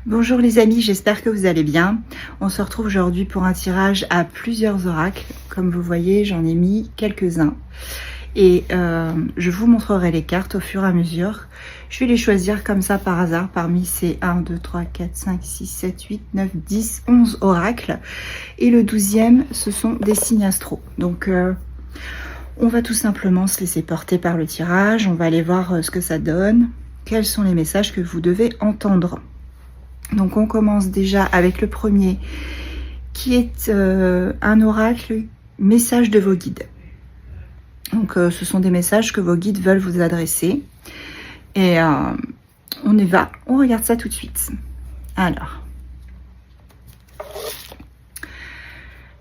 Bonjour les amis, j'espère que vous allez bien. On se retrouve aujourd'hui pour un tirage à plusieurs oracles. Comme vous voyez, j'en ai mis quelques-uns. Et je vous montrerai les cartes au fur et à mesure. Je vais les choisir comme ça par hasard parmi ces 1, 2, 3, 4, 5, 6, 7, 8, 9, 10, 11 oracles. Et le 12e, ce sont des signes astro. Donc on va tout simplement se laisser porter par le tirage. On va aller voir ce que ça donne. Quels sont les messages que vous devez entendre. Donc on commence déjà avec le premier qui est un oracle, message de vos guides. Donc ce sont des messages que vos guides veulent vous adresser. Et on y va, on regarde ça tout de suite. Alors,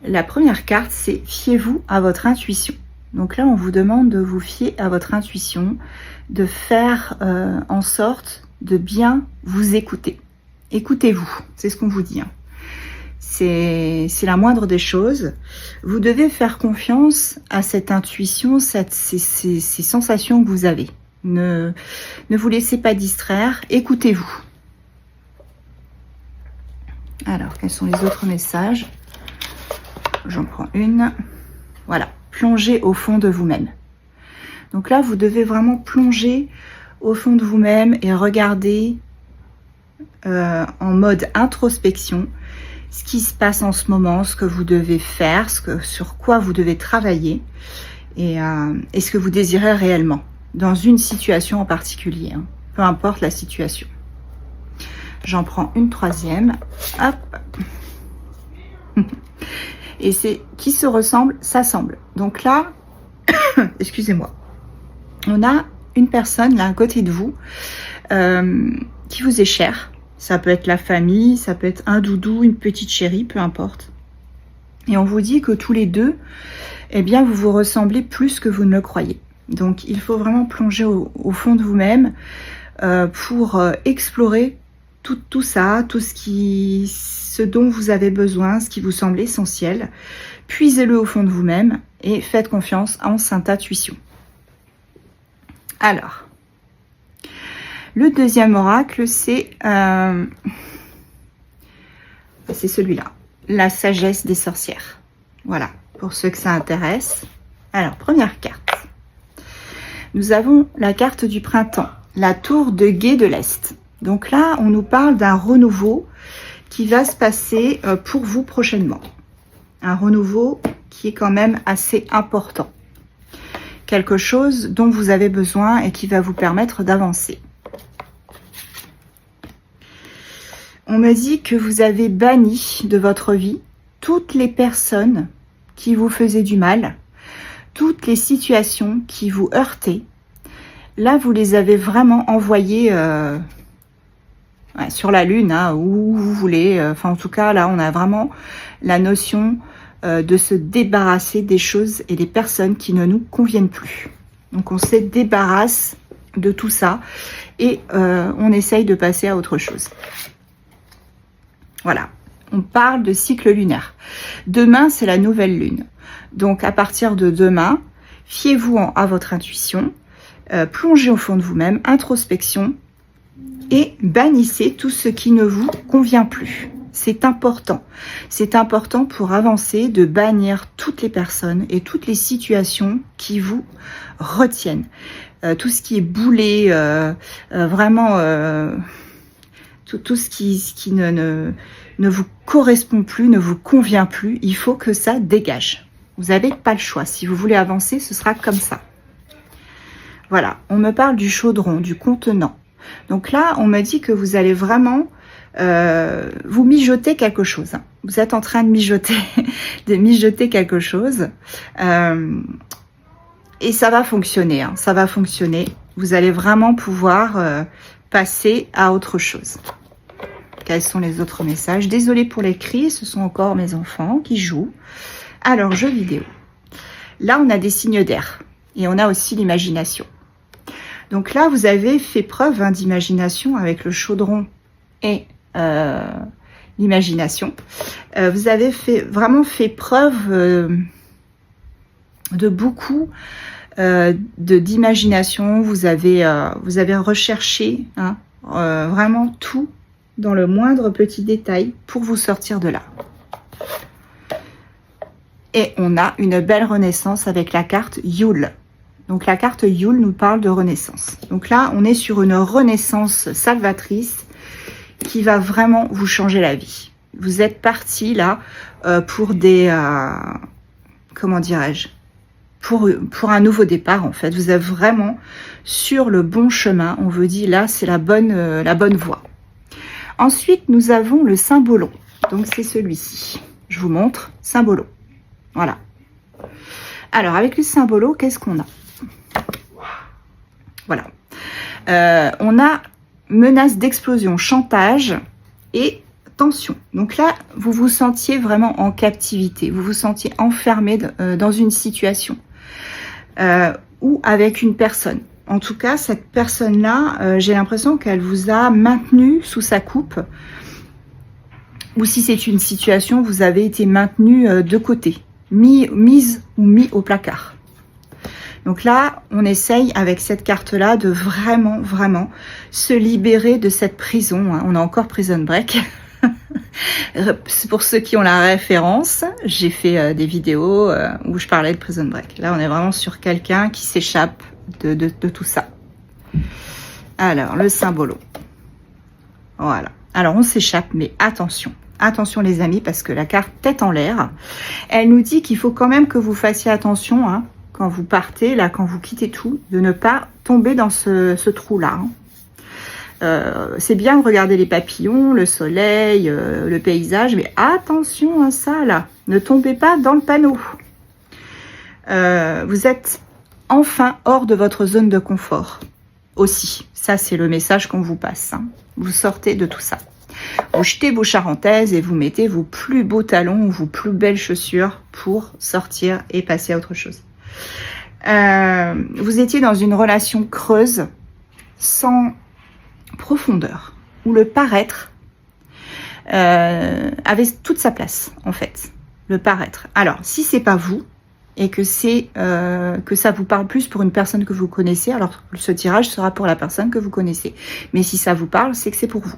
la première carte, c'est fiez-vous à votre intuition. Donc là, on vous demande de vous fier à votre intuition, de faire en sorte de bien vous écouter. Écoutez-vous, c'est ce qu'on vous dit. C'est la moindre des choses. Vous devez faire confiance à cette intuition, ces sensations que vous avez. Ne vous laissez pas distraire, écoutez-vous. Alors, quels sont les autres messages? J'en prends une. Voilà, plongez au fond de vous-même. Donc là, vous devez vraiment plonger au fond de vous-même et regarder en mode introspection ce qui se passe en ce moment, ce que vous devez faire, sur quoi vous devez travailler et ce que vous désirez réellement dans une situation en particulier, hein, peu importe la situation. J'en prends une troisième. Hop. Et c'est qui se ressemble, s'assemble. Donc là, excusez-moi, on a une personne là à côté de vous qui vous est chère. Ça peut être la famille, ça peut être un doudou, une petite chérie, peu importe. Et on vous dit que tous les deux, eh bien, vous vous ressemblez plus que vous ne le croyez. Donc, il faut vraiment plonger au fond de vous-même pour explorer tout ça, ce dont vous avez besoin, ce qui vous semble essentiel. Puisez-le au fond de vous-même et faites confiance en cette intuition. Alors, le deuxième oracle, c'est celui-là, la sagesse des sorcières. Voilà, pour ceux que ça intéresse. Alors, première carte. Nous avons la carte du printemps, la tour de guet de l'Est. Donc là, on nous parle d'un renouveau qui va se passer pour vous prochainement. Un renouveau qui est quand même assez important. Quelque chose dont vous avez besoin et qui va vous permettre d'avancer. On me dit que vous avez banni de votre vie toutes les personnes qui vous faisaient du mal, toutes les situations qui vous heurtaient. Là, vous les avez vraiment envoyées sur la lune, hein, où vous voulez. Enfin, en tout cas, là, on a vraiment la notion de se débarrasser des choses et des personnes qui ne nous conviennent plus. Donc, on se débarrasse de tout ça et on essaye de passer à autre chose. Voilà, on parle de cycle lunaire. Demain, c'est la nouvelle lune. Donc, à partir de demain, fiez-vous à votre intuition, plongez au fond de vous-même, introspection, et bannissez tout ce qui ne vous convient plus. C'est important. C'est important pour avancer de bannir toutes les personnes et toutes les situations qui vous retiennent. Tout ce qui est boulé, vraiment... tout ce qui ne vous correspond plus, ne vous convient plus, il faut que ça dégage. Vous n'avez pas le choix. Si vous voulez avancer, ce sera comme ça. Voilà, on me parle du chaudron, du contenant. Donc là, on me dit que vous allez vraiment vous mijoter quelque chose. Vous êtes en train de mijoter quelque chose. Et ça va fonctionner, hein, ça va fonctionner. Vous allez vraiment pouvoir... passer à autre chose. Quels sont les autres messages? Désolée pour les cris, ce sont encore mes enfants qui jouent. Alors, jeux vidéo. Là, on a des signes d'air et on a aussi l'imagination. Donc là, vous avez fait preuve d'imagination avec le chaudron et l'imagination. Vous avez vraiment fait preuve de beaucoup d'imagination. Vous avez recherché, hein, vraiment tout dans le moindre petit détail pour vous sortir de là. Et on a une belle renaissance avec la carte Yule. Donc la carte Yule nous parle de renaissance. Donc là, on est sur une renaissance salvatrice qui va vraiment vous changer la vie. Vous êtes parti là pour des... comment dirais-je, pour un nouveau départ en fait. Vous êtes vraiment sur le bon chemin. On vous dit là, c'est la bonne voie. Ensuite, nous avons le Symbolon. Donc c'est celui-ci. Je vous montre, Symbolon. Voilà. Alors avec le Symbolon, qu'est-ce qu'on a? Voilà. On a menace d'explosion, chantage et tension. Donc là, vous vous sentiez vraiment en captivité. Vous vous sentiez enfermé dans une situation ou avec une personne. En tout cas, cette personne-là, j'ai l'impression qu'elle vous a maintenu sous sa coupe. Ou si c'est une situation, vous avez été maintenu de côté, mise ou mis au placard. Donc là, on essaye avec cette carte-là de vraiment, vraiment se libérer de cette prison. On a encore Prison Break. Pour ceux qui ont la référence, j'ai fait des vidéos où je parlais de Prison Break. Là, on est vraiment sur quelqu'un qui s'échappe de tout ça. Alors, le Symbolon. Voilà. Alors, on s'échappe, mais attention. Attention les amis, parce que la carte tête en l'air, elle nous dit qu'il faut quand même que vous fassiez attention, hein, quand vous partez, là, quand vous quittez tout, de ne pas tomber dans ce trou-là. C'est bien de regarder les papillons, le soleil, le paysage, mais attention à ça, là. Ne tombez pas dans le panneau. Vous êtes enfin hors de votre zone de confort. Aussi, ça, c'est le message qu'on vous passe. Hein. Vous sortez de tout ça. Vous jetez vos charentaises et vous mettez vos plus beaux talons ou vos plus belles chaussures pour sortir et passer à autre chose. Vous étiez dans une relation creuse, sans profondeur, où le paraître avait toute sa place, en fait. Le paraître. Alors, si c'est pas vous, et que c'est que ça vous parle plus pour une personne que vous connaissez, alors ce tirage sera pour la personne que vous connaissez. Mais si ça vous parle, c'est que c'est pour vous.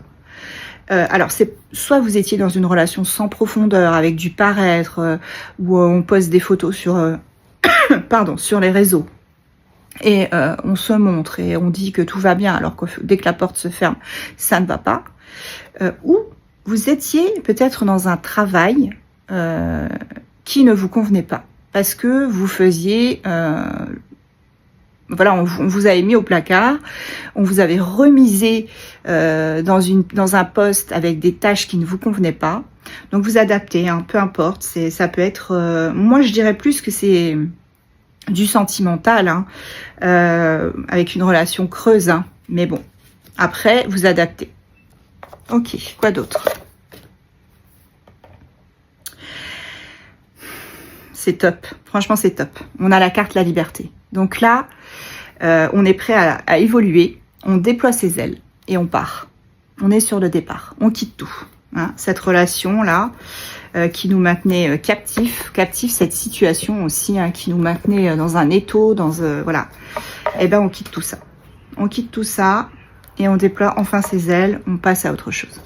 Alors, c'est soit vous étiez dans une relation sans profondeur, avec du paraître, où on poste des photos sur, pardon, sur les réseaux, et on se montre et on dit que tout va bien, alors que dès que la porte se ferme, ça ne va pas. Ou vous étiez peut-être dans un travail qui ne vous convenait pas, parce que vous faisiez... voilà, on vous avait mis au placard, on vous avait remisé dans un poste avec des tâches qui ne vous convenaient pas. Donc vous adaptez, hein, peu importe. Ça peut être, moi je dirais plus que c'est du sentimental, hein, avec une relation creuse. Hein, mais bon, après vous adaptez. Ok, quoi d'autre? C'est top, franchement c'est top. On a la carte la liberté. Donc là, on est prêt à évoluer, on déploie ses ailes et on part. On est sur le départ, on quitte tout. Hein. Cette relation-là qui nous maintenait captifs, cette situation aussi hein, qui nous maintenait dans un étau, voilà. Et ben on quitte tout ça. On quitte tout ça et on déploie enfin ses ailes, on passe à autre chose.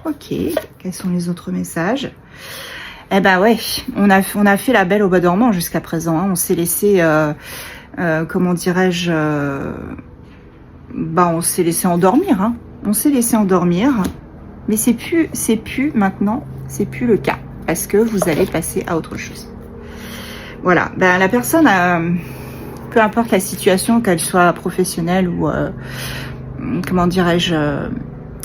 Ok, quels sont les autres messages? Eh ben ouais, on a fait la belle au bois dormant jusqu'à présent. Hein. On s'est laissé... comment dirais-je, on s'est laissé endormir, hein. On s'est laissé endormir, mais c'est plus maintenant, c'est plus le cas, parce que vous allez passer à autre chose. Voilà, la personne, peu importe la situation, qu'elle soit professionnelle ou, comment dirais-je,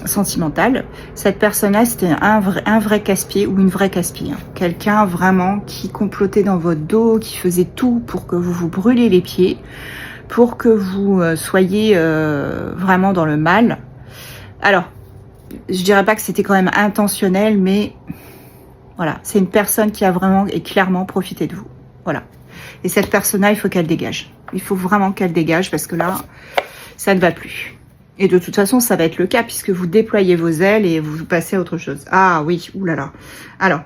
sentimentale, cette personne-là, c'était un vrai casse-pied ou une vraie casse-pied. Hein. Quelqu'un vraiment qui complotait dans votre dos, qui faisait tout pour que vous vous brûliez les pieds, pour que vous soyez vraiment dans le mal. Alors, je dirais pas que c'était quand même intentionnel, mais voilà, c'est une personne qui a vraiment et clairement profité de vous. Voilà. Et cette personne-là, il faut qu'elle dégage. Il faut vraiment qu'elle dégage parce que là, ça ne va plus. Et de toute façon, ça va être le cas puisque vous déployez vos ailes et vous passez à autre chose. Ah oui, oulala. Alors,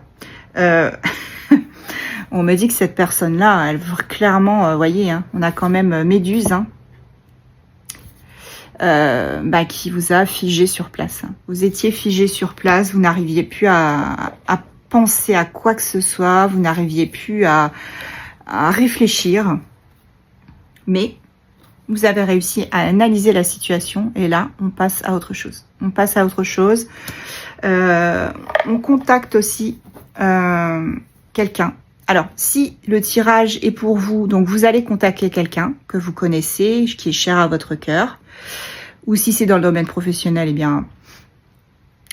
on me dit que cette personne-là, elle clairement, voyez, hein, on a quand même Méduse. Hein. qui vous a figé sur place. Vous étiez figé sur place, vous n'arriviez plus à penser à quoi que ce soit, vous n'arriviez plus à réfléchir, mais vous avez réussi à analyser la situation et là, on passe à autre chose. On passe à autre chose. On contacte aussi quelqu'un. Alors, si le tirage est pour vous, donc vous allez contacter quelqu'un que vous connaissez, qui est cher à votre cœur, ou si c'est dans le domaine professionnel, eh bien,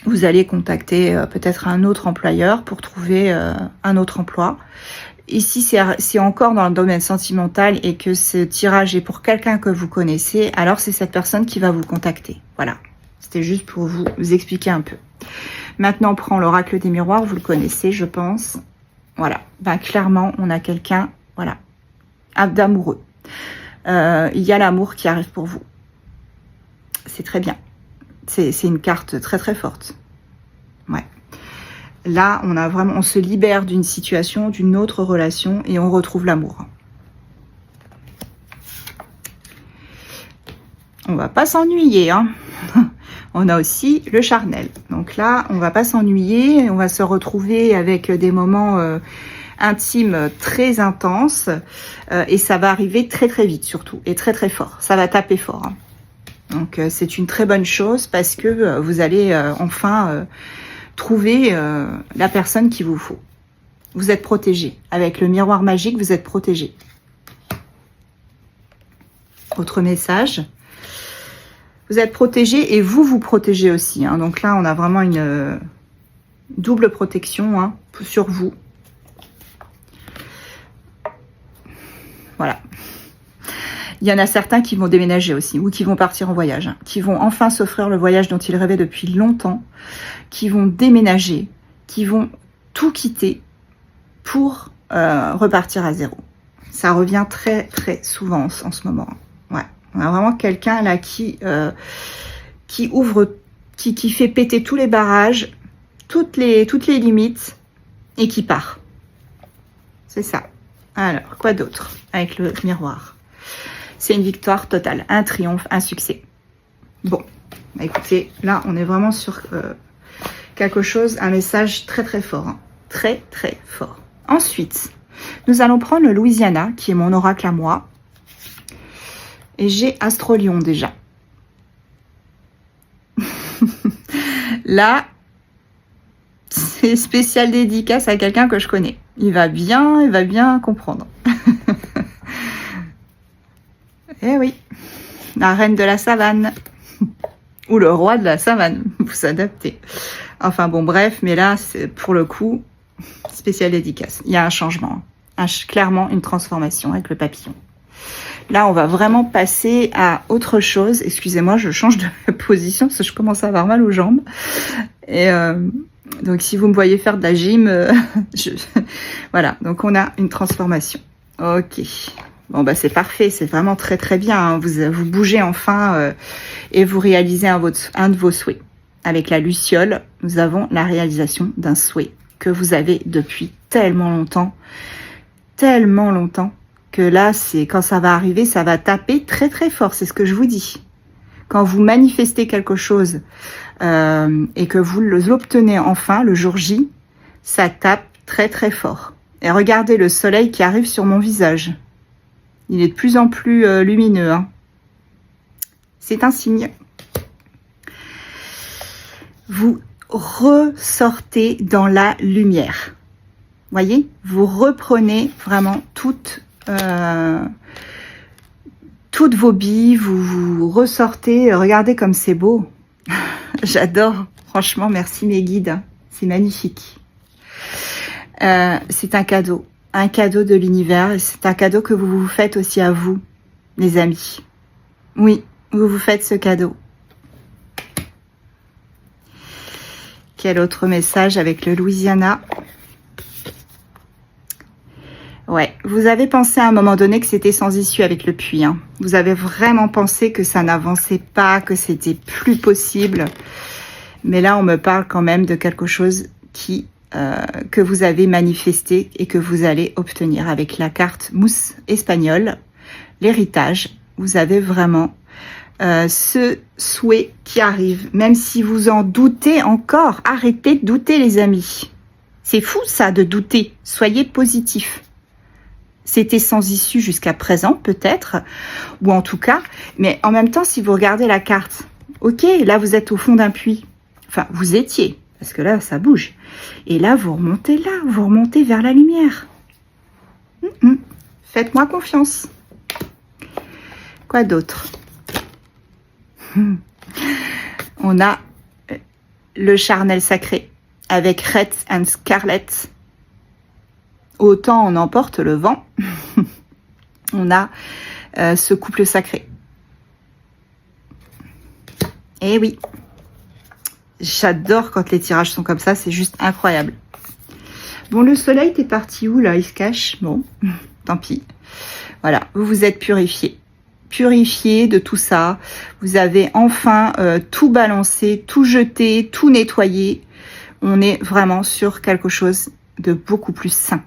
vous allez contacter peut-être un autre employeur pour trouver un autre emploi. Et si c'est encore dans le domaine sentimental et que ce tirage est pour quelqu'un que vous connaissez, alors c'est cette personne qui va vous contacter. Voilà, c'était juste pour vous expliquer un peu. Maintenant, on prend l'oracle des miroirs, vous le connaissez, je pense. Voilà, clairement, on a quelqu'un, voilà, d'amoureux. Il y a l'amour qui arrive pour vous. C'est très bien. C'est une carte très très forte. Ouais. Là, on se libère d'une situation, d'une autre relation et on retrouve l'amour. On va pas s'ennuyer, hein. On a aussi le charnel. Donc là, on va pas s'ennuyer, on va se retrouver avec des moments intimes très intenses et ça va arriver très très vite surtout et très très fort. Ça va taper fort. Hein. Donc c'est une très bonne chose parce que vous allez enfin trouver la personne qu'il vous faut. Vous êtes protégé. Avec le miroir magique, vous êtes protégé. Autre message. Vous êtes protégé et vous vous protégez aussi. Hein. Donc là, on a vraiment une double protection hein, sur vous. Voilà. Il y en a certains qui vont déménager aussi ou qui vont partir en voyage, hein, qui vont enfin s'offrir le voyage dont ils rêvaient depuis longtemps, qui vont déménager, qui vont tout quitter pour repartir à zéro. Ça revient très très souvent en ce moment. Ouais. On a vraiment quelqu'un là qui ouvre, qui fait péter tous les barrages, toutes les limites et qui part. C'est ça. Alors, quoi d'autre avec le miroir? C'est une victoire totale, un triomphe, un succès. Bon, écoutez, là, on est vraiment sur quelque chose, un message très très fort. Hein. Très très fort. Ensuite, nous allons prendre le Louisiana, qui est mon oracle à moi. Et j'ai Astrolion déjà. Là, c'est spécial dédicace à quelqu'un que je connais. Il va bien comprendre. Eh oui, la reine de la savane. Ou le roi de la savane, vous s'adaptez. Enfin bon, bref, mais là, c'est pour le coup, spécial dédicace. Il y a un changement, clairement une transformation avec le papillon. Là, on va vraiment passer à autre chose. Excusez-moi, je change de position parce que je commence à avoir mal aux jambes. Et donc, si vous me voyez faire de la gym, voilà. Donc, on a une transformation. Ok. Bon, bah c'est parfait. C'est vraiment très, très bien. Hein. Vous bougez enfin et vous réalisez un de vos souhaits. Avec la Luciole, nous avons la réalisation d'un souhait que vous avez depuis tellement longtemps. Tellement longtemps. Que là, c'est quand ça va arriver, ça va taper très très fort, c'est ce que je vous dis. Quand vous manifestez quelque chose et que vous l'obtenez enfin le jour J, ça tape très très fort. Et regardez le soleil qui arrive sur mon visage. Il est de plus en plus lumineux. Hein. C'est un signe. Vous ressortez dans la lumière. Voyez, vous reprenez vraiment toutes vos billes, vous ressortez, regardez comme c'est beau. J'adore, franchement, merci mes guides, c'est magnifique. C'est un cadeau de l'univers, et c'est un cadeau que vous vous faites aussi à vous, les amis. Oui, vous vous faites ce cadeau. Quel autre message avec le Louisiana ? Ouais, vous avez pensé à un moment donné que c'était sans issue avec le puits. Hein. Vous avez vraiment pensé que ça n'avançait pas, que c'était plus possible. Mais là, on me parle quand même de quelque chose que vous avez manifesté et que vous allez obtenir avec la carte mousse espagnole, l'héritage. Vous avez vraiment ce souhait qui arrive. Même si vous en doutez encore, arrêtez de douter les amis. C'est fou ça de douter, soyez positifs. C'était sans issue jusqu'à présent peut-être, ou en tout cas, mais en même temps si vous regardez la carte, ok, là vous êtes au fond d'un puits, enfin vous étiez, parce que là ça bouge, et là vous remontez vers la lumière. Faites-moi confiance. Quoi d'autre? On a le charnel sacré avec Red and Scarlet. Autant on emporte le vent. On a ce couple sacré. Et oui, j'adore quand les tirages sont comme ça, c'est juste incroyable. Bon, le soleil, t'es parti où là? Il se cache. Bon, tant pis. Voilà, vous vous êtes purifié. Purifié de tout ça. Vous avez enfin tout balancé, tout jeté, tout nettoyé. On est vraiment sur quelque chose de beaucoup plus sain.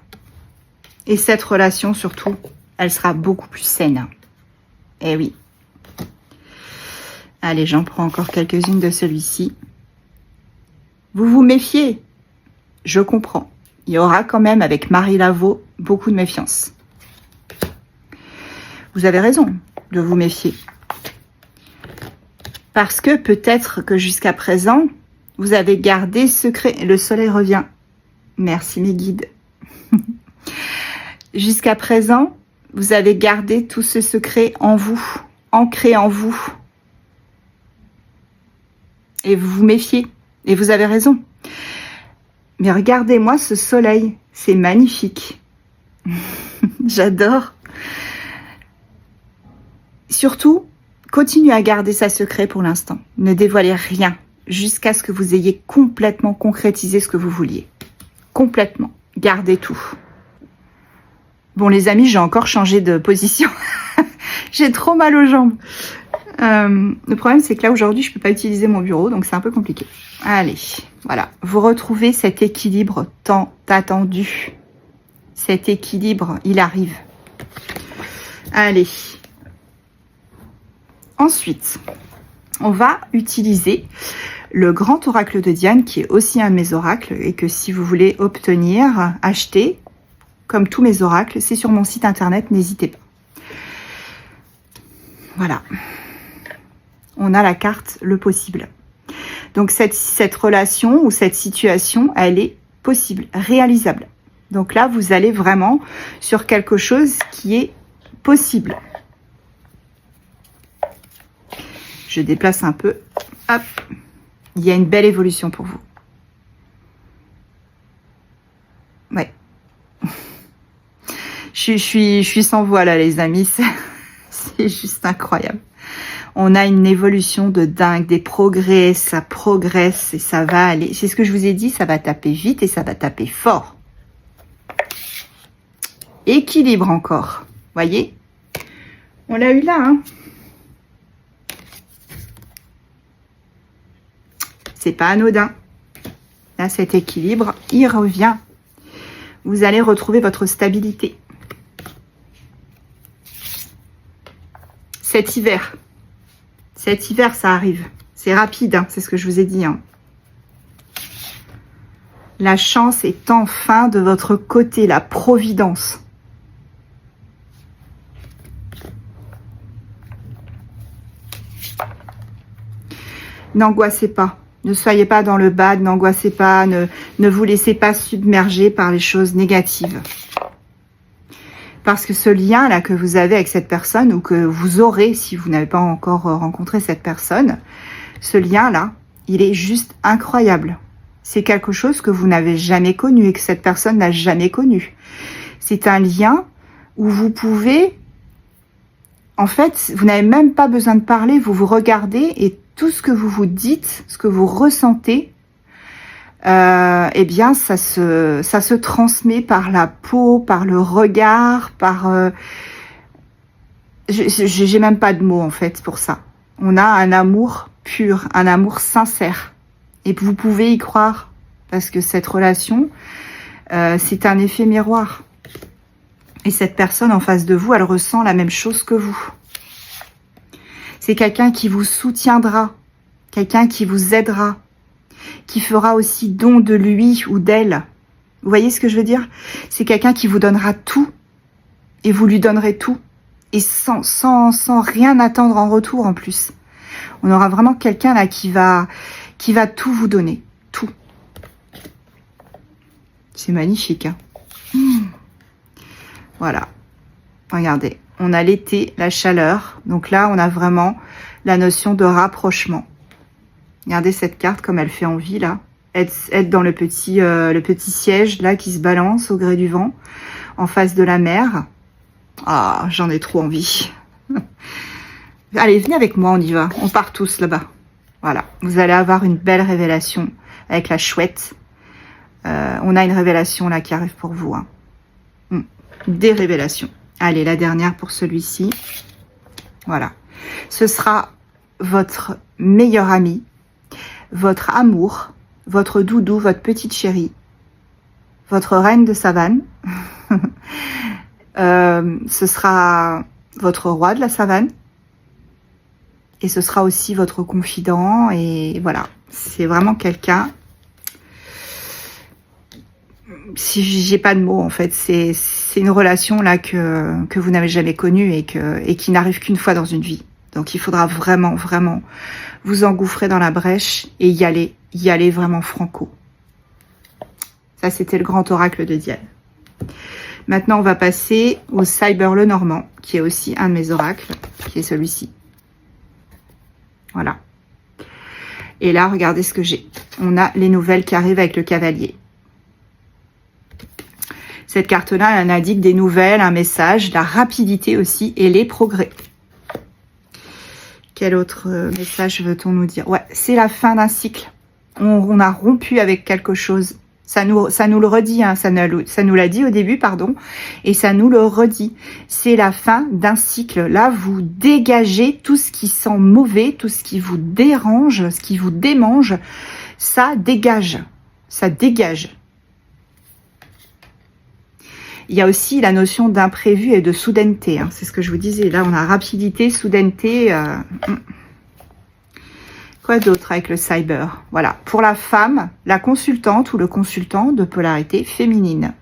Et cette relation, surtout, elle sera beaucoup plus saine. Eh oui. Allez, j'en prends encore quelques-unes de celui-ci. Vous vous méfiez. Je comprends. Il y aura quand même, avec Marie Laveau, beaucoup de méfiance. Vous avez raison de vous méfier. Parce que peut-être que jusqu'à présent, vous avez gardé secret. Le soleil revient. Merci mes guides. Jusqu'à présent, vous avez gardé tout ce secret en vous, ancré en vous. Et vous vous méfiez. Et vous avez raison. Mais regardez-moi ce soleil. C'est magnifique. J'adore. Surtout, continuez à garder ça secret pour l'instant. Ne dévoilez rien jusqu'à ce que vous ayez complètement concrétisé ce que vous vouliez. Complètement. Gardez tout. Bon, les amis, j'ai encore changé de position. J'ai trop mal aux jambes. Le problème, c'est que là, aujourd'hui, je ne peux pas utiliser mon bureau, donc c'est un peu compliqué. Allez, voilà. Vous retrouvez cet équilibre tant attendu. Cet équilibre, il arrive. Allez. Ensuite, on va utiliser le grand oracle de Diane, qui est aussi un de mes oracles, et que si vous voulez obtenir, acheter, comme tous mes oracles, c'est sur mon site internet, n'hésitez pas. Voilà. On a la carte le possible. Donc cette relation ou cette situation, elle est possible, réalisable. Donc là, vous allez vraiment sur quelque chose qui est possible. Je déplace un peu. Hop. Il y a une belle évolution pour vous. Ouais. Je suis sans voix là, les amis. C'est juste incroyable. On a une évolution de dingue, des progrès, ça progresse et ça va aller. C'est ce que je vous ai dit, ça va taper vite et ça va taper fort. Équilibre encore. Voyez? On l'a eu là, hein? C'est pas anodin. Là, cet équilibre, il revient. Vous allez retrouver votre stabilité. Cet hiver, ça arrive. C'est rapide, hein, c'est ce que je vous ai dit. Hein. La chance est enfin de votre côté, la providence. N'angoissez pas. Ne soyez pas dans le bad, n'angoissez pas, ne vous laissez pas submerger par les choses négatives. Parce que ce lien-là que vous avez avec cette personne, ou que vous aurez si vous n'avez pas encore rencontré cette personne, ce lien-là, il est juste incroyable. C'est quelque chose que vous n'avez jamais connu et que cette personne n'a jamais connu. C'est un lien où vous pouvez... En fait, vous n'avez même pas besoin de parler, vous vous regardez et tout ce que vous vous dites, ce que vous ressentez, eh bien, ça se transmet par la peau, par le regard, par... j'ai même pas de mots, en fait, pour ça. On a un amour pur, un amour sincère. Et vous pouvez y croire, parce que cette relation, c'est un effet miroir. Et cette personne en face de vous, elle ressent la même chose que vous. C'est quelqu'un qui vous soutiendra, quelqu'un qui vous aidera, qui fera aussi don de lui ou d'elle. Vous voyez ce que je veux dire? C'est quelqu'un qui vous donnera tout et vous lui donnerez tout. Et sans rien attendre en retour en plus. On aura vraiment quelqu'un là qui va tout vous donner. Tout. C'est magnifique. Hein. Voilà. Regardez. On a l'été, la chaleur. Donc là, on a vraiment la notion de rapprochement. Regardez cette carte comme elle fait envie là. Être dans le petit siège là qui se balance au gré du vent. En face de la mer. Ah, j'en ai trop envie. Allez, venez avec moi, on y va. On part tous là-bas. Voilà, vous allez avoir une belle révélation avec la chouette. On a une révélation là qui arrive pour vous. Hein. Des révélations. Allez, la dernière pour celui-ci. Voilà. Ce sera votre meilleur ami, votre amour, votre doudou, votre petite chérie, votre reine de savane. Ce sera votre roi de la savane et ce sera aussi votre confident et voilà, c'est vraiment quelqu'un, si j'ai pas de mots en fait, c'est une relation là que vous n'avez jamais connue et qui n'arrive qu'une fois dans une vie, donc il faudra vraiment vous engouffrer dans la brèche et y aller vraiment franco. Ça c'était le grand oracle de Diane. Maintenant, on va passer au Cyber Lenormand, qui est aussi un de mes oracles, qui est celui-ci. Voilà. Et là, regardez ce que j'ai. On a les nouvelles qui arrivent avec le cavalier. Cette carte-là, elle indique des nouvelles, un message, la rapidité aussi et les progrès. Quel autre message veut-on nous dire? Ouais, c'est la fin d'un cycle. On a rompu avec quelque chose. Ça nous le redit, hein, ça nous l'a dit au début, pardon, et ça nous le redit. C'est la fin d'un cycle. Là, vous dégagez tout ce qui sent mauvais, tout ce qui vous dérange, ce qui vous démange, ça dégage. Ça dégage. Il y a aussi la notion d'imprévu et de soudaineté. Hein, c'est ce que je vous disais. Là, on a rapidité, soudaineté. Quoi d'autre avec le cyber? Voilà, pour la femme, la consultante ou le consultant de polarité féminine.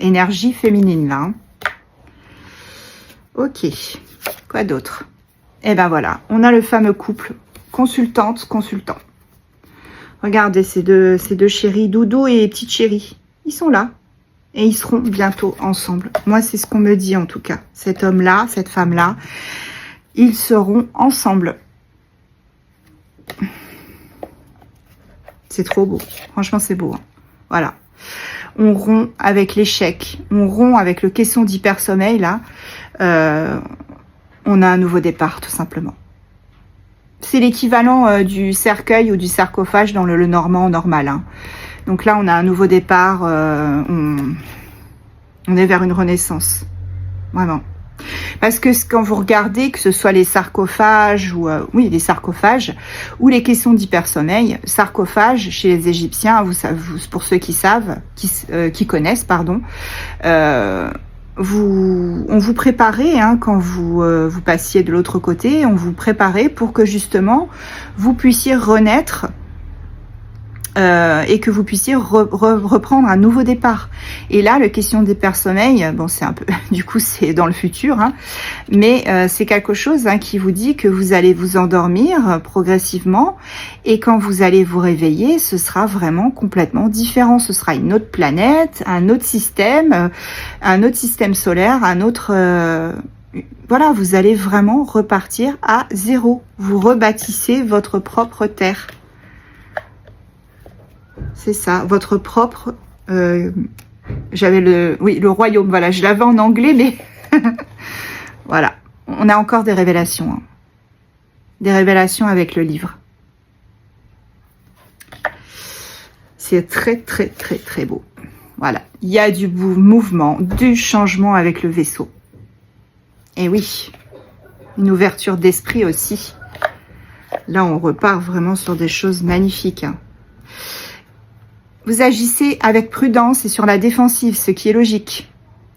Énergie féminine, là. Hein. Ok, quoi d'autre? Eh ben voilà, on a le fameux couple consultante-consultant. Regardez, ces deux chéris, Doudou et petite chérie, ils sont là. Et ils seront bientôt ensemble. Moi, c'est ce qu'on me dit en tout cas. Cet homme-là, cette femme-là, ils seront ensemble. C'est trop beau. Franchement, c'est beau. Hein. Voilà. On rompt avec l'échec. On rompt avec le caisson d'hypersommeil, là. On a un nouveau départ, tout simplement. C'est l'équivalent du cercueil ou du sarcophage dans le Lenormand normal. Hein. Donc là, on a un nouveau départ. On est vers une renaissance. Vraiment. Parce que quand vous regardez, que ce soit les sarcophages ou oui, les sarcophages ou les caissons d'hypersommeil, sarcophage chez les Égyptiens, pour ceux qui savent, qui connaissent, pardon, on vous préparait hein, quand vous passiez de l'autre côté, on vous préparait pour que justement vous puissiez renaître. Et que vous puissiez reprendre un nouveau départ. Et là, le question d'hypersommeil, bon, c'est un peu, du coup, c'est dans le futur, hein, mais c'est quelque chose hein, qui vous dit que vous allez vous endormir progressivement, et quand vous allez vous réveiller, ce sera vraiment complètement différent. Ce sera une autre planète, un autre système solaire, un autre. Voilà, vous allez vraiment repartir à zéro. Vous rebâtissez votre propre terre. C'est ça, votre propre... j'avais le royaume, voilà, je l'avais en anglais, mais... voilà, on a encore des révélations. Hein. Des révélations avec le livre. C'est très, très, très, très beau. Voilà, il y a du mouvement, du changement avec le vaisseau. Et oui, une ouverture d'esprit aussi. Là, on repart vraiment sur des choses magnifiques. Hein. Vous agissez avec prudence et sur la défensive, ce qui est logique.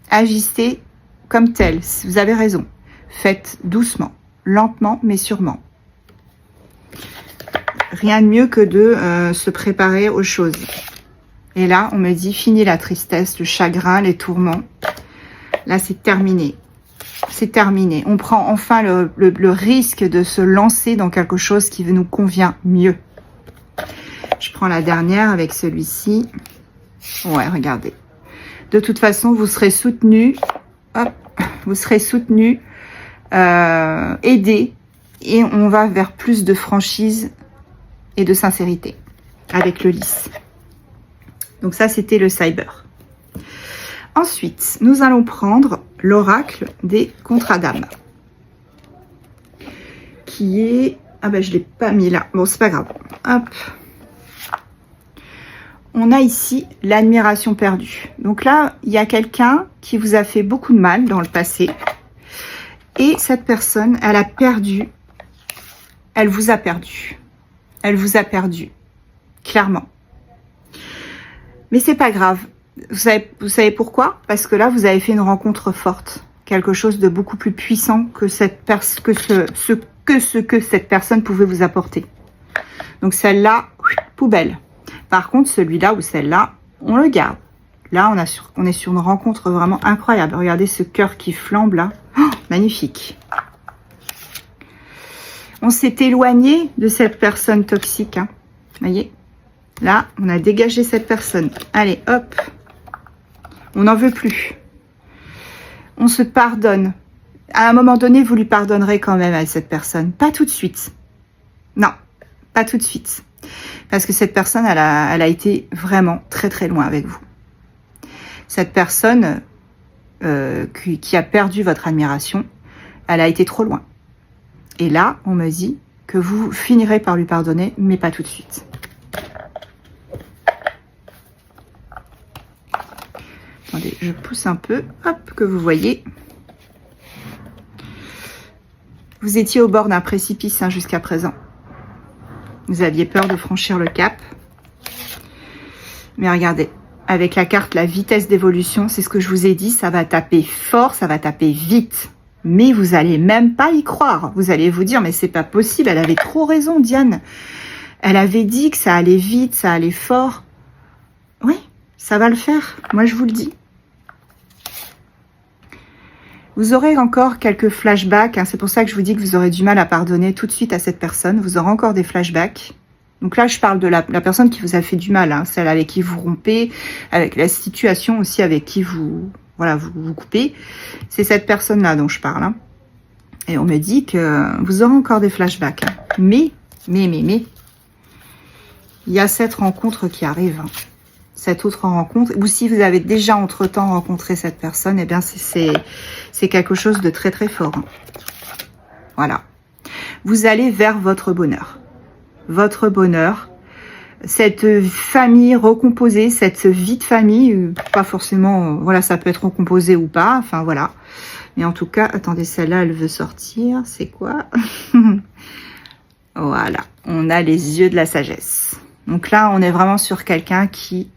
Agissez comme tel, vous avez raison. Faites doucement. lentement mais sûrement. Rien de mieux que de se préparer aux choses. Et là, on me dit, fini la tristesse, le chagrin, les tourments. Là, c'est terminé. C'est terminé. On prend enfin le risque de se lancer dans quelque chose qui nous convient mieux. Je prends la dernière avec celui-ci. Ouais, regardez. De toute façon, vous serez soutenu. Hop, vous serez soutenu, aidé. Et on va vers plus de franchise et de sincérité avec le lys. Donc ça, c'était le cyber. Ensuite, nous allons prendre l'oracle des contrats d'âme. Qui est... Ah ben, je ne l'ai pas mis là. Bon, c'est pas grave. Hop. On a ici l'admiration perdue. Donc là, il y a quelqu'un qui vous a fait beaucoup de mal dans le passé. Et cette personne, elle a perdu. Elle vous a perdu. Elle vous a perdu. Clairement. Mais c'est pas grave. Vous savez pourquoi? Parce que là, vous avez fait une rencontre forte. Quelque chose de beaucoup plus puissant que ce que cette personne pouvait vous apporter. Donc celle-là, poubelle. Par contre, celui-là ou celle-là, on le garde. Là, on est sur une rencontre vraiment incroyable. Regardez ce cœur qui flambe là. Oh, magnifique. On s'est éloigné de cette personne toxique. Hein. Voyez? Là, on a dégagé cette personne. Allez, hop. On n'en veut plus. On se pardonne. À un moment donné, vous lui pardonnerez quand même à cette personne. Pas tout de suite. Non, pas tout de suite. Parce que cette personne, elle a été vraiment très très loin avec vous. Cette personne qui a perdu votre admiration, elle a été trop loin. Et là, on me dit que vous finirez par lui pardonner, mais pas tout de suite. Attendez, je pousse un peu, hop, que vous voyez. Vous étiez au bord d'un précipice hein, jusqu'à présent. Vous aviez peur de franchir le cap. Mais regardez, avec la carte, la vitesse d'évolution, c'est ce que je vous ai dit, ça va taper fort, ça va taper vite. Mais vous allez même pas y croire. Vous allez vous dire, mais c'est pas possible, elle avait trop raison, Diane. Elle avait dit que ça allait vite, ça allait fort. Oui, ça va le faire, moi je vous le dis. Vous aurez encore quelques flashbacks, hein, c'est pour ça que je vous dis que vous aurez du mal à pardonner tout de suite à cette personne. Vous aurez encore des flashbacks. Donc là, je parle de la personne qui vous a fait du mal, hein, celle avec qui vous rompez, avec la situation aussi avec qui vous coupez. C'est cette personne-là dont je parle. Hein. Et on me dit que vous aurez encore des flashbacks. Hein. Mais, il y a cette rencontre qui arrive. Hein. Cette autre rencontre, ou si vous avez déjà entre-temps rencontré cette personne, eh bien c'est quelque chose de très très fort. Hein. Voilà. Vous allez vers votre bonheur. Votre bonheur, cette famille recomposée, cette vie de famille, pas forcément, voilà, ça peut être recomposé ou pas, enfin voilà. Mais en tout cas, attendez, celle-là, elle veut sortir, c'est quoi? Voilà, on a les yeux de la sagesse. Donc là, on est vraiment sur quelqu'un qui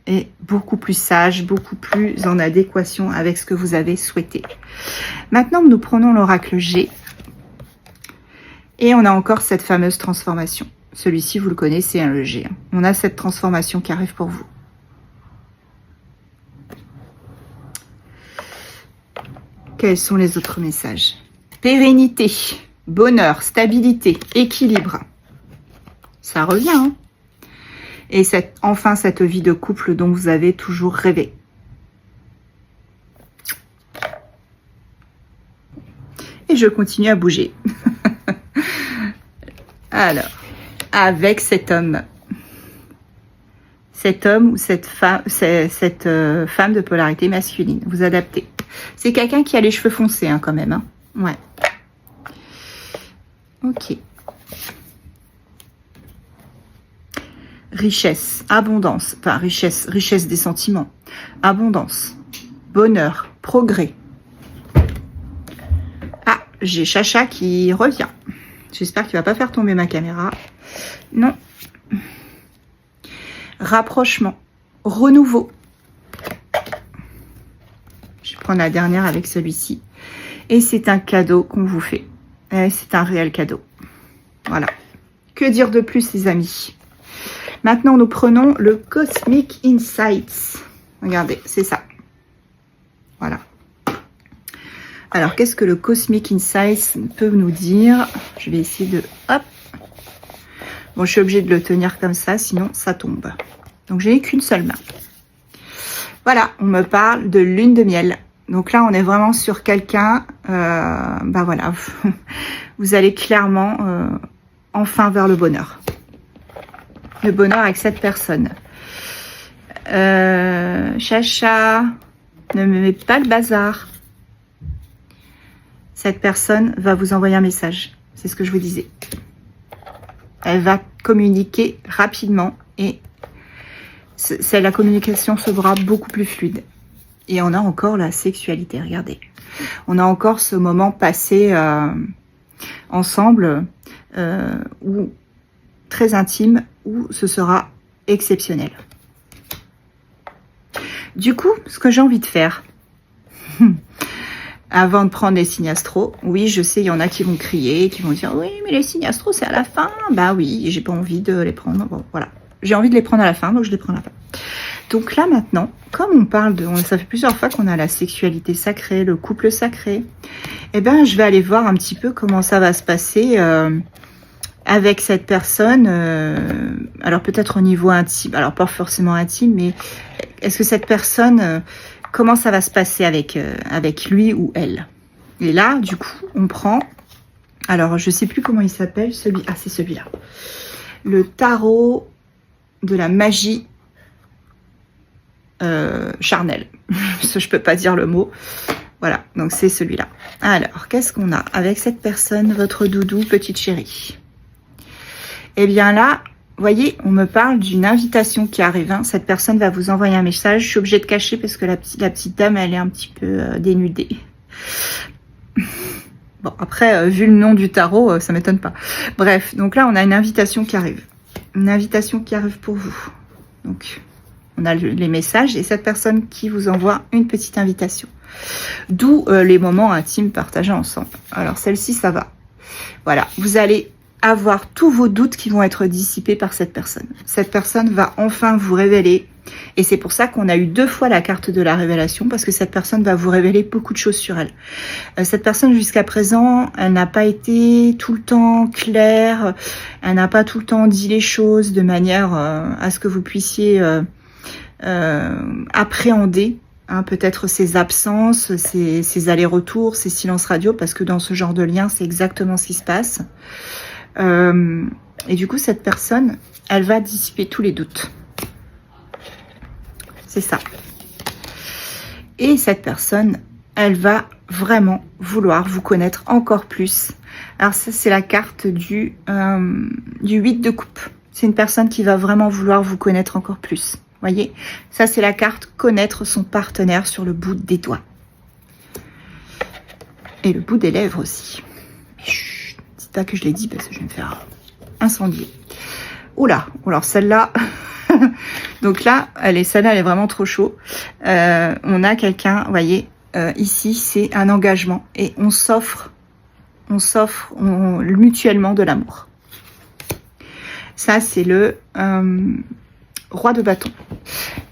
est beaucoup plus sage, beaucoup plus en adéquation avec ce que vous avez souhaité. Maintenant, nous prenons l'oracle G. Et on a encore cette fameuse transformation. Celui-ci, vous le connaissez, hein, le G. On a cette transformation qui arrive pour vous. Quels sont les autres messages? Pérennité, bonheur, stabilité, équilibre. Ça revient, hein. Et enfin, cette vie de couple dont vous avez toujours rêvé. Et je continue à bouger. Alors, avec cet homme. Cet homme ou cette femme de polarité masculine. Vous adaptez. C'est quelqu'un qui a les cheveux foncés, hein, quand même. Hein. Ouais. Ok. Richesse, abondance, enfin richesse des sentiments, abondance, bonheur, progrès. Ah, j'ai Chacha qui revient. J'espère qu'il ne va pas faire tomber ma caméra. Non. Rapprochement, renouveau. Je vais prendre la dernière avec celui-ci. Et c'est un cadeau qu'on vous fait. C'est un réel cadeau. Voilà. Que dire de plus, les amis? Maintenant, nous prenons le Cosmic Insights. Regardez, c'est ça. Voilà. Alors, qu'est-ce que le Cosmic Insights peut nous dire? Je vais essayer de... Hop. Bon, je suis obligée de le tenir comme ça, sinon ça tombe. Donc, j'ai qu'une seule main. Voilà, on me parle de lune de miel. Donc là, on est vraiment sur quelqu'un... ben voilà, vous allez clairement enfin vers le bonheur. Le bonheur avec cette personne. Chacha, ne me mets pas le bazar. Cette personne va vous envoyer un message. C'est ce que je vous disais. Elle va communiquer rapidement et la communication sera beaucoup plus fluide. Et on a encore la sexualité, regardez. On a encore ce moment passé ensemble, où, très intime, où ce sera exceptionnel. Du coup, ce que j'ai envie de faire, avant de prendre les signes astro, oui, je sais, il y en a qui vont crier, qui vont dire, oui, mais les signes astro, c'est à la fin. Bah oui, j'ai pas envie de les prendre. Bon, voilà. J'ai envie de les prendre à la fin, donc je les prends à la fin. Donc là, maintenant, comme on parle de... Ça fait plusieurs fois qu'on a la sexualité sacrée, le couple sacré. Eh bien, je vais aller voir un petit peu comment ça va se passer avec cette personne. Alors, peut-être au niveau intime. Alors, pas forcément intime, mais est-ce que cette personne... comment ça va se passer avec lui ou elle? Et là, du coup, on prend... Alors, je sais plus comment il s'appelle, celui... Ah, c'est celui-là. Le tarot de la magie charnelle. Je peux pas dire le mot. Voilà, donc c'est celui-là. Alors, qu'est-ce qu'on a avec cette personne, votre doudou, petite chérie? Eh bien là, vous voyez, on me parle d'une invitation qui arrive. Hein. Cette personne va vous envoyer un message. Je suis obligée de cacher parce que la petite dame, elle est un petit peu dénudée. Bon, après, vu le nom du tarot, ça m'étonne pas. Bref, donc là, on a une invitation qui arrive. Une invitation qui arrive pour vous. Donc, on a les messages et cette personne qui vous envoie une petite invitation. D'où les moments intimes partagés ensemble. Alors, celle-ci, ça va. Voilà, vous allez avoir tous vos doutes qui vont être dissipés par cette personne. Cette personne va enfin vous révéler. Et c'est pour ça qu'on a eu 2 fois la carte de la révélation, parce que cette personne va vous révéler beaucoup de choses sur elle. Cette personne, jusqu'à présent, elle n'a pas été tout le temps claire, elle n'a pas tout le temps dit les choses de manière à ce que vous puissiez appréhender hein, peut-être ses absences, ses allers-retours, ses silences radio, parce que dans ce genre de lien, c'est exactement ce qui se passe. Et du coup, cette personne, elle va dissiper tous les doutes. C'est ça. Et cette personne, elle va vraiment vouloir vous connaître encore plus. Alors ça, c'est la carte du 8 de coupe. C'est une personne qui va vraiment vouloir vous connaître encore plus. Voyez, ça c'est la carte connaître son partenaire sur le bout des doigts. Et le bout des lèvres aussi. Mais chut, dites pas que je l'ai dit parce que je vais me faire incendier. Oula, alors celle-là... Donc là, celle-là, elle est vraiment trop chaud. On a quelqu'un, vous voyez, ici, c'est un engagement. Et on s'offre mutuellement de l'amour. Ça, c'est le roi de bâton.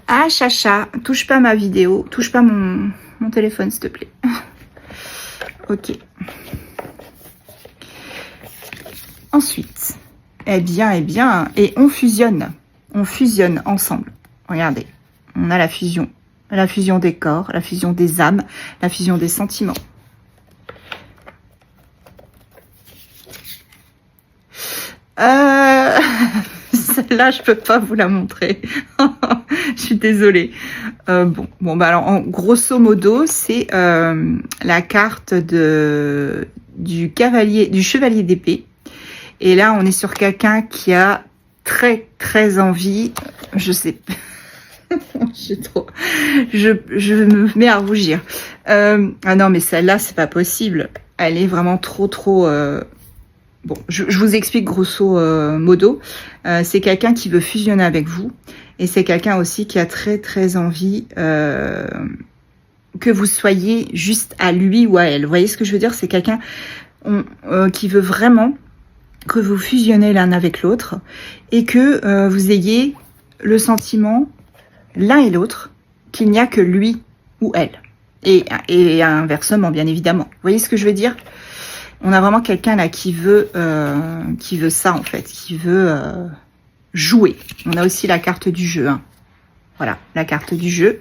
Ah, Chacha, touche pas ma vidéo, touche pas mon téléphone, s'il te plaît. Ok. Ensuite, eh bien, et on fusionne. On fusionne ensemble. Regardez, on a la fusion des corps, la fusion des âmes, la fusion des sentiments. Celle-là, je peux pas vous la montrer. Je suis désolée. Bon, bah alors, en grosso modo, c'est la carte du chevalier d'épée. Et là, on est sur quelqu'un qui a très envie, je sais je me mets à rougir. Ah non, mais celle-là, c'est pas possible. Elle est vraiment trop bon, je vous explique grosso modo. C'est quelqu'un qui veut fusionner avec vous et c'est quelqu'un aussi qui a très envie que vous soyez juste à lui ou à elle. Vous voyez ce que je veux dire? C'est quelqu'un qui veut vraiment que vous fusionnez l'un avec l'autre et que vous ayez le sentiment, l'un et l'autre, qu'il n'y a que lui ou elle. Et inversement, bien évidemment. Vous voyez ce que je veux dire? On a vraiment quelqu'un là qui veut ça en fait, qui veut jouer. On a aussi la carte du jeu. Hein. Voilà, la carte du jeu.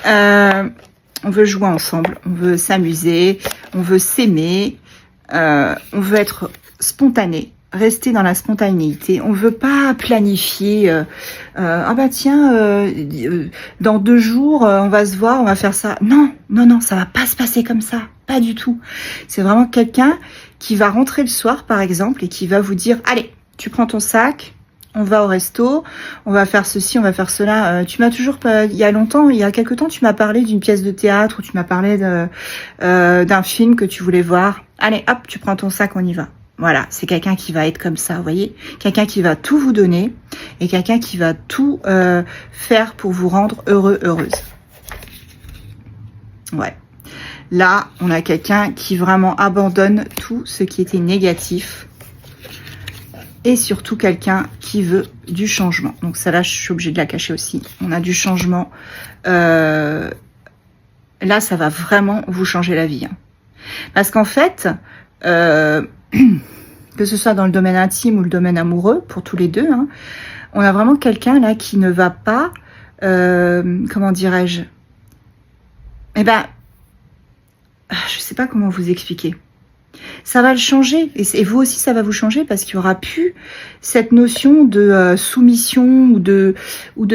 On veut jouer ensemble, on veut s'amuser, on veut s'aimer, on veut être spontané, rester dans la spontanéité. On veut pas planifier. Ah bah tiens, dans 2 jours, on va se voir, on va faire ça. Non, non, non, ça va pas se passer comme ça, pas du tout. C'est vraiment quelqu'un qui va rentrer le soir, par exemple, et qui va vous dire, allez, tu prends ton sac. On va au resto, on va faire ceci, on va faire cela. Tu m'as toujours, il y a quelque temps, tu m'as parlé d'une pièce de théâtre ou tu m'as parlé d'un film que tu voulais voir. Allez, hop, tu prends ton sac, on y va. Voilà, c'est quelqu'un qui va être comme ça, vous voyez. Quelqu'un qui va tout vous donner et quelqu'un qui va tout faire pour vous rendre heureux, heureuse. Ouais. Là, on a quelqu'un qui vraiment abandonne tout ce qui était négatif. Et surtout quelqu'un qui veut du changement. Donc ça là, je suis obligée de la cacher aussi. On a du changement. Là, ça va vraiment vous changer la vie. Hein. Parce qu'en fait, que ce soit dans le domaine intime ou le domaine amoureux, pour tous les deux, hein, on a vraiment quelqu'un là qui ne va pas, comment dirais-je, eh ben, je sais pas comment vous expliquer. Ça va le changer et vous aussi ça va vous changer parce qu'il y aura plus cette notion de soumission ou de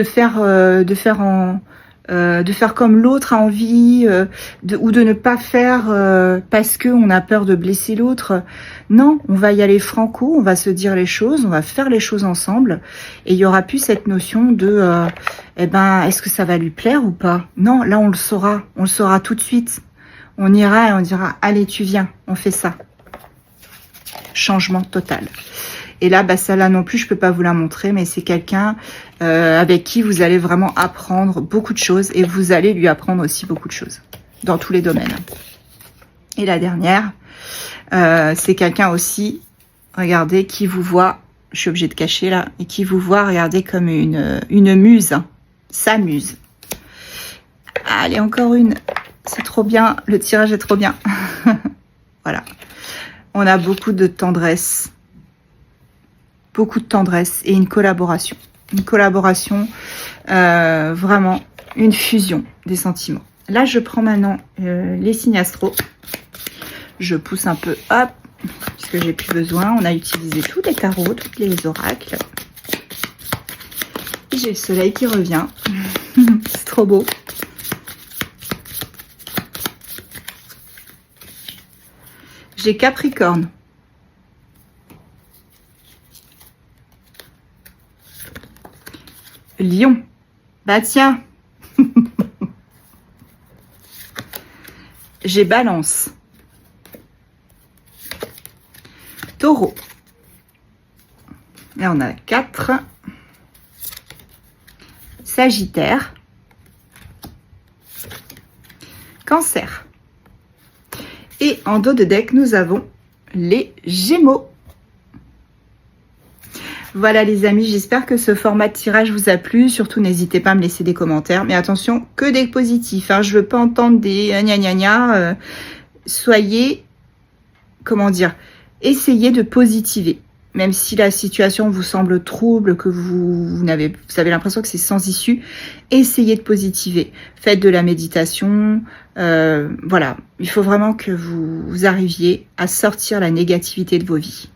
faire comme l'autre a envie ou de ne pas faire parce que on a peur de blesser l'autre. Non, on va y aller franco, on va se dire les choses, on va faire les choses ensemble et il y aura plus cette notion de eh ben est-ce que ça va lui plaire ou pas. Non, là on le saura tout de suite. On ira et on dira, allez, tu viens, on fait ça. Changement total. Et là, bah, celle-là non plus, je peux pas vous la montrer, mais c'est quelqu'un avec qui vous allez vraiment apprendre beaucoup de choses et vous allez lui apprendre aussi beaucoup de choses dans tous les domaines. Et la dernière, c'est quelqu'un aussi, regardez, qui vous voit, je suis obligée de cacher là, et qui vous voit, regardez, comme une muse, hein, sa muse. Allez, encore une. C'est trop bien, le tirage est trop bien. Voilà. On a beaucoup de tendresse. Beaucoup de tendresse et une collaboration. Une collaboration, vraiment, une fusion des sentiments. Là, je prends maintenant les signes astro. Je pousse un peu, hop, puisque j'ai plus besoin. On a utilisé tous les tarots, tous les oracles. Et j'ai le soleil qui revient. C'est trop beau. J'ai Capricorne. Lion. Bah tiens. J'ai Balance. Taureau. Là, on a 4. Sagittaire. Cancer. Et en dos de deck, nous avons les Gémeaux. Voilà les amis, j'espère que ce format de tirage vous a plu. Surtout, n'hésitez pas à me laisser des commentaires. Mais attention, que des positifs. Hein. Je veux pas entendre des gna gna gna. Soyez, comment dire, essayez de positiver. Même si la situation vous semble trouble, que vous avez l'impression que c'est sans issue, essayez de positiver. Faites de la méditation. Voilà, il faut vraiment que vous arriviez à sortir la négativité de vos vies.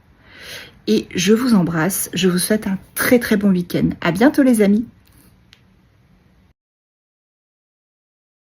Et je vous embrasse. Je vous souhaite un très très bon week-end. À bientôt les amis.